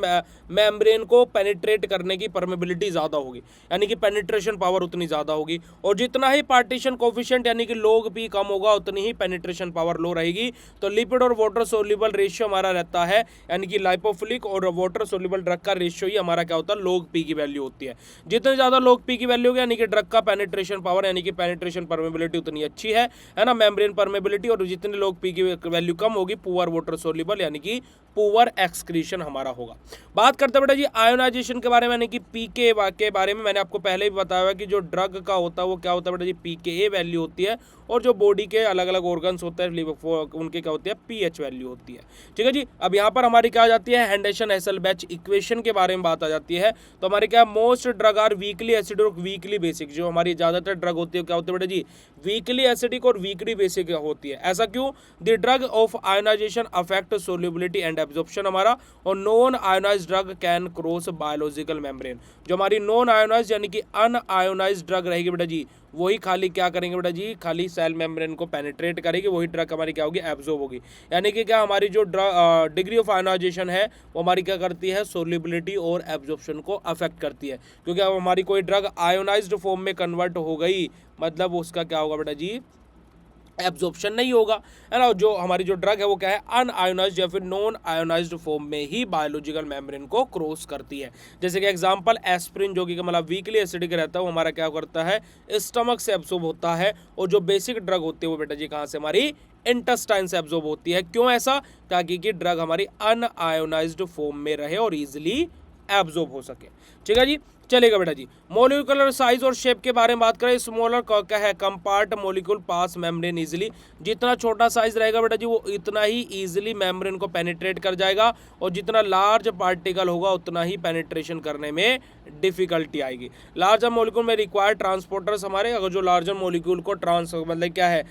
मेम्ब्रेन को पेनिट्रेट करने की परमेबिलिटी ज़्यादा होगी, यानी कि पेनिट्रेशन पावर उतनी ज़्यादा होगी। और जितना ही पार्टीशन कोफिशिएंट यानी कि log P कम होगा उतनी ही पेनिट्रेशन पावर लो रहेगी। तो लिपिड और वाटर सोल्यूबल रेशियो हमारा रहता है, यानी कि लाइपोफिलिक और वाटर सोल्यूबल ड्रग का रेशियो ही हमारा क्या होता है log P की वैल्यू होती है। जितनी ज़्यादा log P की वैल्यू होगी यानी कि ड्रग का पेनिट्रेशन पावर यानी कि पेनिट्रेशन परमेबिलिटी उतनी अच्छी है ना, मेम्ब्रेन परमेबिलिटी। और जितने log P की वैल्यू कम होगी पुअर वाटर सोल्यूबल यानी कि पुअर एक्सक्रीशन हमारा होगा। बात करते हैं बेटा जी आयोनाइजेशन के बारे में, यानी कि पीके के बारे में। मैंने आपको पहले भी बताया कि जो ड्रग का होता है वो क्या होता है बेटा जी pKa वैल्यू होती है, और जो बॉडी के अलग अलग ऑर्गन्स होते हैं उनके क्या होती है pH वैल्यू होती है। ठीक है जी, अब यहाँ पर हमारी क्या आ जाती है हेंडरसन-हेसल-बैच इक्वेशन के बारे में बात आ जाती है। तो हमारे क्या most drug are weakly acidic और वीकली बेसिक। जो हमारी ज़्यादातर ड्रग होती है क्या होती है बेटा जी वीकली एसिडिक और वीकली बेसिक होती है। ऐसा क्यों, the drug of ionization affect solubility and absorption हमारा। और non ionized drug can cross biological membrane. जो हमारी नॉन आयोनाइज्ड यानी कि अनआयोनाइज्ड ड्रग रहेगी बेटा जी वही खाली क्या करेंगे बेटा जी खाली सेल मेम्ब्रेन को पेनिट्रेट करेगी, वही ड्रग हमारी क्या होगी एब्जॉर्ब होगी। यानी कि क्या हमारी जो डिग्री ऑफ आयोनाइजेशन है वो हमारी क्या करती है सोल्यूबिलिटी और एब्जॉर्प्शन को अफेक्ट करती है। क्योंकि अब हमारी कोई ड्रग आयोनाइज्ड फॉर्म में कन्वर्ट हो गई मतलब उसका क्या होगा बेटा जी एब्जॉर्प्शन नहीं होगा, है ना। जो हमारी जो ड्रग है वो क्या है, अनआयोनाइज्ड या फिर नॉन आयोनाइज्ड फॉर्म में ही बायोलॉजिकल मेम्ब्रेन को क्रॉस करती है। जैसे कि एग्जांपल एस्प्रिन, जो कि मतलब वीकली एसिडिक रहता है, वो हमारा क्या करता है, स्टमक से एब्जॉर्ब होता है। और जो बेसिक ड्रग होती है वो बेटा जी कहाँ से, हमारी इंटेस्टाइन से एब्जॉर्ब होती है। क्यों ऐसा, ताकि कि ड्रग हमारी अनआयोनाइज्ड फॉर्म में रहे और इजिली एब्जॉर्ब हो सके। ठीक है जी, चलेगा बेटा जी। मॉलिक्यूलर साइज और शेप के बारे में बात करें, स्मॉलर क्या है, कंपार्ट मॉलिक्यूल पास मेम्ब्रेन इजीली। जितना छोटा साइज रहेगा बेटा जी वो इतना ही इजीली मेम्ब्रेन को पेनिट्रेट कर जाएगा, और जितना लार्ज पार्टिकल होगा उतना ही पेनिट्रेशन करने में डिफिकल्टी आएगी। लार्जर मॉलिक्यूल में रिक्वायर्ड ट्रांसपोर्टर्स हमारे, अगर जो लार्जर मॉलिक्यूल को मतलब क्या है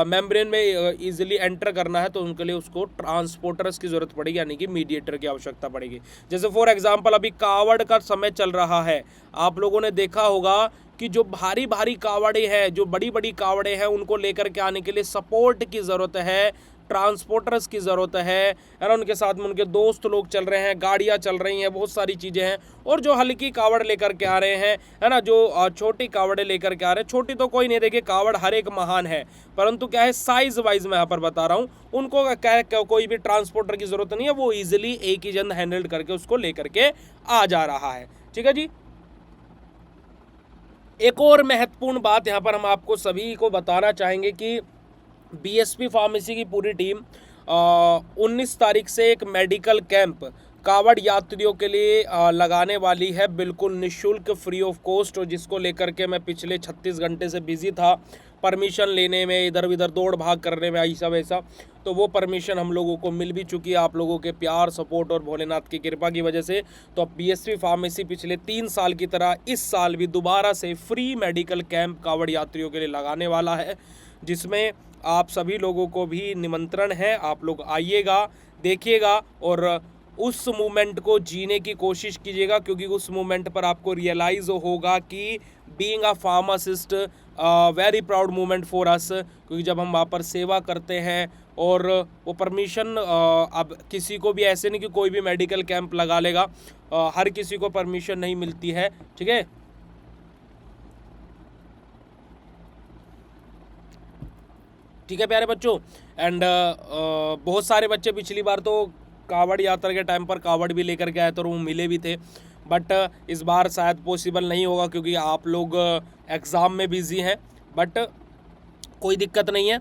मेम्ब्रेन में इजीली एंटर करना है तो उनके लिए उसको ट्रांसपोर्टर्स की जरूरत पड़ेगी, यानी कि मीडिएटर की आवश्यकता पड़ेगी। जैसे फॉर एग्जांपल अभी कावड़ का समय चल रहा है, आप लोगों ने देखा होगा कि जो भारी भारी कावड़े हैं, जो बड़ी बड़ी कावड़े हैं, उनको लेकर के आने के लिए सपोर्ट की जरूरत है, ट्रांसपोर्टर्स की ज़रूरत है ना। उनके साथ में उनके दोस्त लोग चल रहे हैं, गाड़ियाँ चल रही हैं, बहुत सारी चीज़ें हैं। और जो हल्की कावड़ लेकर के आ रहे हैं, है ना, जो छोटी कावड़े लेकर के आ रहे हैं, छोटी तो कोई नहीं, देखिए कावड़ हर एक महान है, परंतु क्या है साइज वाइज मैं यहाँ पर बता रहा हूँ, उनको क्या कोई भी ट्रांसपोर्टर की ज़रूरत नहीं है, वो ईजिली एक ही जन हैंडल करके उसको लेकर के आ जा रहा है। ठीक है जी। एक और महत्वपूर्ण बात यहाँ पर हम आपको सभी को बताना चाहेंगे कि बीएसपी फार्मेसी की पूरी टीम 19 तारीख से एक मेडिकल कैंप कावड़ यात्रियों के लिए लगाने वाली है, बिल्कुल निःशुल्क, फ्री ऑफ कॉस्ट, और जिसको लेकर के मैं पिछले 36 घंटे से बिजी था परमिशन लेने में, इधर उधर दौड़ भाग करने में, ऐसा वैसा। तो वो परमिशन हम लोगों को मिल भी चुकी है आप लोगों के प्यार, सपोर्ट और भोलेनाथ की कृपा की वजह से। तो अब बीएसपी फार्मेसी पिछले 3 साल की तरह इस साल भी दोबारा से फ्री मेडिकल कैंप कावड़ यात्रियों के लिए लगाने वाला है, जिसमें आप सभी लोगों को भी निमंत्रण है। आप लोग आइएगा, देखिएगा और उस मोमेंट को जीने की कोशिश कीजिएगा, क्योंकि उस मोमेंट पर आपको रियलाइज होगा कि being a pharmacist very proud moment for us, क्योंकि जब हम वहाँ पर सेवा करते हैं और वो परमिशन अब किसी को भी ऐसे नहीं कि कोई भी मेडिकल कैंप लगा लेगा, हर किसी को परमिशन नहीं मिलती है। ठीक है, ठीक है प्यारे बच्चों। एंड बहुत सारे बच्चे पिछली बार तो कावड़ यात्रा के टाइम पर कावड़ भी लेकर के आए तो वो मिले भी थे, बट इस बार शायद पॉसिबल नहीं होगा क्योंकि आप लोग एग्ज़ाम में बिजी हैं। बट कोई दिक्कत नहीं है,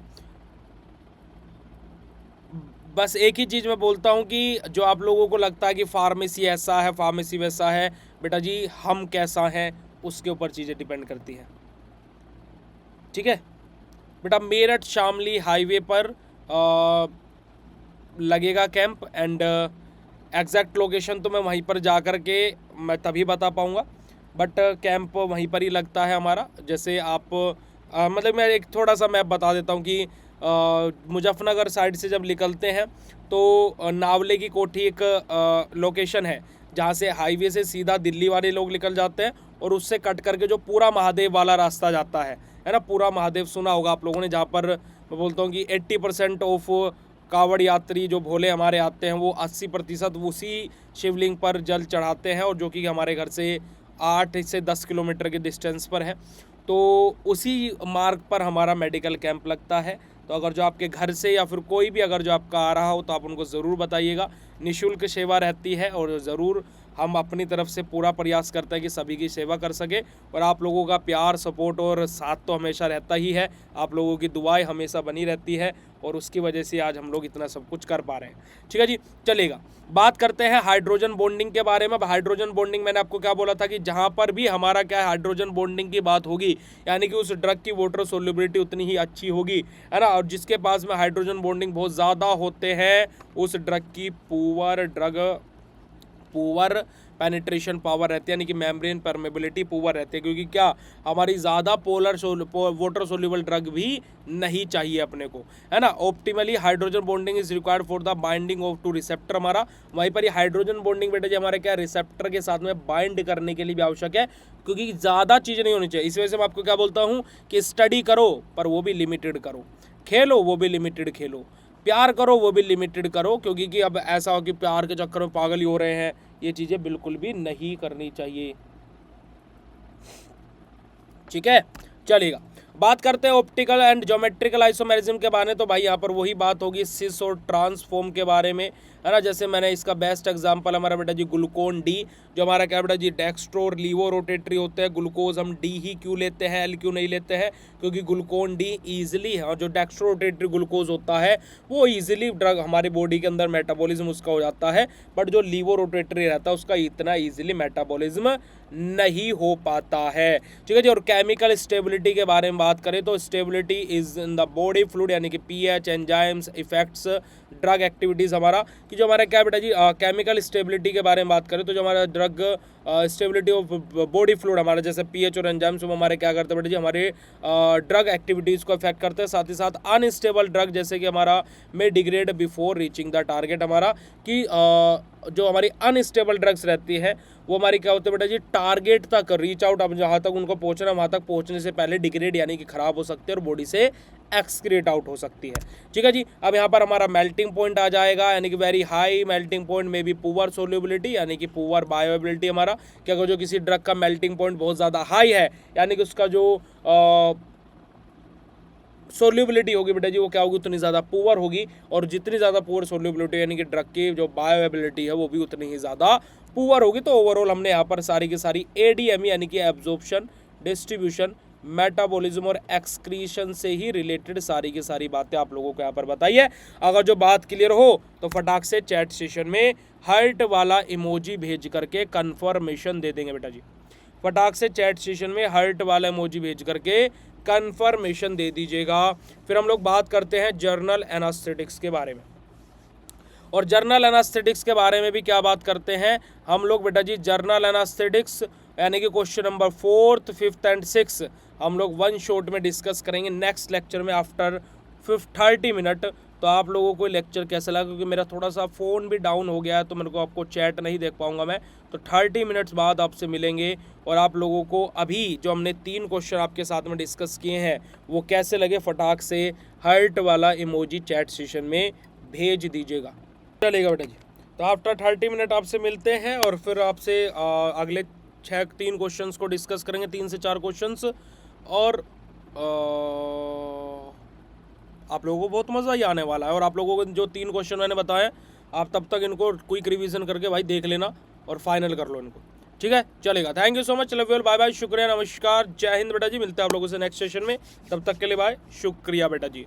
बस एक ही चीज़ मैं बोलता हूँ कि जो आप लोगों को लगता है कि फार्मेसी ऐसा है, फार्मेसी वैसा है, बेटा जी हम कैसा हैं उसके ऊपर चीज़ें डिपेंड करती हैं। ठीक है बेटा, मेरठ शामली हाईवे पर लगेगा कैंप, एंड एग्जैक्ट लोकेशन तो मैं वहीं पर जा कर के मैं तभी बता पाऊँगा, बट कैंप वहीं पर ही लगता है हमारा। जैसे आप मतलब मैं एक थोड़ा सा मैं बता देता हूँ कि मुजफ्फरनगर साइड से जब निकलते हैं तो नावले की कोठी एक लोकेशन है जहाँ से हाईवे से सीधा दिल्ली वाले लोग निकल जाते हैं, और उससे कट करके जो पूरा महादेव वाला रास्ता जाता है ना, पूरा महादेव सुना होगा आप लोगों ने, जहाँ पर मैं बोलता हूँ कि 80% ऑफ कावड़ यात्री जो भोले हमारे आते हैं वो 80% उसी शिवलिंग पर जल चढ़ाते हैं, और जो कि हमारे घर से 8 से 10 किलोमीटर के डिस्टेंस पर है। तो उसी मार्ग पर हमारा मेडिकल कैंप लगता है। तो अगर जो आपके घर से या फिर कोई भी अगर जो आपका आ रहा हो तो आप उनको ज़रूर बताइएगा। निःशुल्क सेवा रहती है और ज़रूर हम अपनी तरफ से पूरा प्रयास करते हैं कि सभी की सेवा कर सके, और आप लोगों का प्यार, सपोर्ट और साथ तो हमेशा रहता ही है, आप लोगों की दुआएं हमेशा बनी रहती है, और उसकी वजह से आज हम लोग इतना सब कुछ कर पा रहे हैं। ठीक है जी, चलेगा। बात करते हैं हाइड्रोजन बॉन्डिंग के बारे में। अब हाइड्रोजन बॉन्डिंग मैंने आपको क्या बोला था कि जहाँ पर भी हमारा क्या है हाइड्रोजन बॉन्डिंग की बात होगी, यानी कि उस ड्रग की वाटर सोल्युबिलिटी उतनी ही अच्छी होगी, है ना, और जिसके पास में हाइड्रोजन बॉन्डिंग बहुत ज़्यादा होते हैं उस ड्रग की पुअर पेनिट्रेशन पावर रहती है, यानी कि मेम्ब्रेन परमेबिलिटी पुअर रहती है, क्योंकि क्या हमारी ज़्यादा वाटर सोल्यूबल ड्रग भी नहीं चाहिए अपने को, है ना। Optimally hydrogen bonding is required for the binding of two receptor, हमारा वहीं पर ही हाइड्रोजन बॉन्डिंग बेटे जी हमारे क्या रिसेप्टर के साथ में बाइंड करने के लिए भी आवश्यक है, क्योंकि ज़्यादा चीज़ें नहीं होनी चाहिए। इस वजह से मैं आपको क्या बोलता हूँ कि स्टडी करो पर वो भी लिमिटेड करो, खेलो वो भी लिमिटेड खेलो, प्यार करो वो भी लिमिटेड करो, क्योंकि कि अब ऐसा हो कि प्यार के चक्कर में पागल ही हो रहे हैं, ये चीज़ें बिल्कुल भी नहीं करनी चाहिए। ठीक है, चलेगा। बात करते हैं ऑप्टिकल एंड ज्योमेट्रिकल आइसोमेरिज्म के बारे में, तो भाई यहाँ पर वही बात होगी सिस और ट्रांसफॉर्म के बारे में, है ना। जैसे मैंने इसका बेस्ट एग्जांपल हमारा बेटा जी ग्लूकोन डी, जो हमारा क्या बेटा जी डेक्स्ट्रो और लीवो रोटेटरी होते हैं। ग्लूकोज हम डी ही क्यों लेते हैं, एल क्यों नहीं लेते हैं, क्योंकि ग्लूकोन डी ईजिली, और जो डेक्स्ट्रो रोटेटरी ग्लूकोज होता है वो ईजिली ड्रग हमारी बॉडी के अंदर मेटाबॉलिज्म उसका हो जाता है, बट जो लीवो रोटेटरी रहता है उसका इतना ईजिली मेटाबॉलिज्म नहीं हो पाता है, ठीक है जी। और केमिकल स्टेबिलिटी के बारे में बात करें तो stability is in the body fluid, यानी कि pH, enzymes, effects, drug activities हमारा, कि जो हमारा क्या बेटा जी केमिकल स्टेबिलिटी के बारे में बात करें तो जो हमारा drug stability of body fluid हमारा जैसे पीएच और एंजाइम्स वो हमारे क्या करते हैं बेटा जी हमारे ड्रग एक्टिविटीज़ को इफेक्ट करते हैं। साथ ही साथ अनस्टेबल ड्रग जैसे कि हमारा में degrade before reaching the target, हमारा कि जो हमारी अनस्टेबल ड्रग्स रहती है वो हमारी क्या होती है बेटा जी टारगेट तक रीच आउट, अब जहाँ तक उनको पहुँचना वहाँ तक पहुँचने से पहले डिग्रेड यानी कि खराब हो सकती है और बॉडी से एक्सक्रीट आउट हो सकती है, ठीक है जी। अब यहाँ पर हमारा मेल्टिंग पॉइंट आ जाएगा, यानी कि वेरी हाई मेल्टिंग पॉइंट में भी पुअर सोल्यूबिलिटी, यानी कि पुअर बायोएबिलिटी हमारा, कि अगर जो किसी ड्रग का मेल्टिंग पॉइंट बहुत ज़्यादा हाई है यानी कि उसका जो सोल्यूबिलिटी होगी बेटा जी वो क्या होगी उतनी ज़्यादा पुअर होगी, और जितनी ज़्यादा पुअर सोल्यूबिलिटी यानी कि ड्रग की जो बायोएबिलिटी है वो भी उतनी ही ज़्यादा पुअर होगी। तो ओवरऑल हमने यहाँ पर सारी की सारी एडीएमई यानी कि एब्जॉर्प्शन, डिस्ट्रीब्यूशन, मेटाबॉलिज्म और एक्सक्रीशन से ही रिलेटेड सारी की सारी बातें आप लोगों को यहाँ पर बताई है। अगर जो बात क्लियर हो तो फटाक से चैट सेशन में हार्ट वाला इमोजी भेज करके कंफर्मेशन दे देंगे बेटा जी, फटाक से चैट सेशन में हार्ट वाला इमोजी भेज करके कंफर्मेशन दे दीजिएगा। फिर हम लोग बात करते हैं जर्नल एनास्थेटिक्स के बारे में, और जर्नल एनास्थेटिक्स के बारे में भी क्या बात करते हैं हम लोग बेटा जी, जर्नल एनास्थेटिक्स यानी कि question number 4th, 5th and 6 हम लोग वन शॉट में डिस्कस करेंगे नेक्स्ट लेक्चर में आफ्टर 30 मिनट। तो आप लोगों को लेक्चर कैसा लगा, क्योंकि मेरा थोड़ा सा फ़ोन भी डाउन हो गया है तो मेरे को आपको चैट नहीं देख पाऊंगा मैं, तो 30 मिनट्स बाद आपसे मिलेंगे और आप लोगों को अभी जो हमने 3 क्वेश्चन आपके साथ में डिस्कस किए हैं वो कैसे लगे फटाक से हार्ट वाला इमोजी चैट सेशन में भेज दीजिएगा, चलेगा बेटा जी। तो आफ्टर 30 मिनट आपसे मिलते हैं और फिर आपसे अगले 3 क्वेश्चंस को डिस्कस करेंगे, 3 से 4 क्वेश्चंस, और आप लोगों को बहुत मज़ा ही आने वाला है। और आप लोगों को जो 3 क्वेश्चन मैंने बताए आप तब तक इनको क्विक रिवीजन करके भाई देख लेना और फाइनल कर लो इनको, ठीक है, चलेगा। Thank you so much, love you, bye bye, शुक्रिया, नमस्कार, जय हिंद बेटा जी। मिलते हैं आप लोगों से नेक्स्ट सेशन में, तब तक के लिए बाय, शुक्रिया बेटा जी।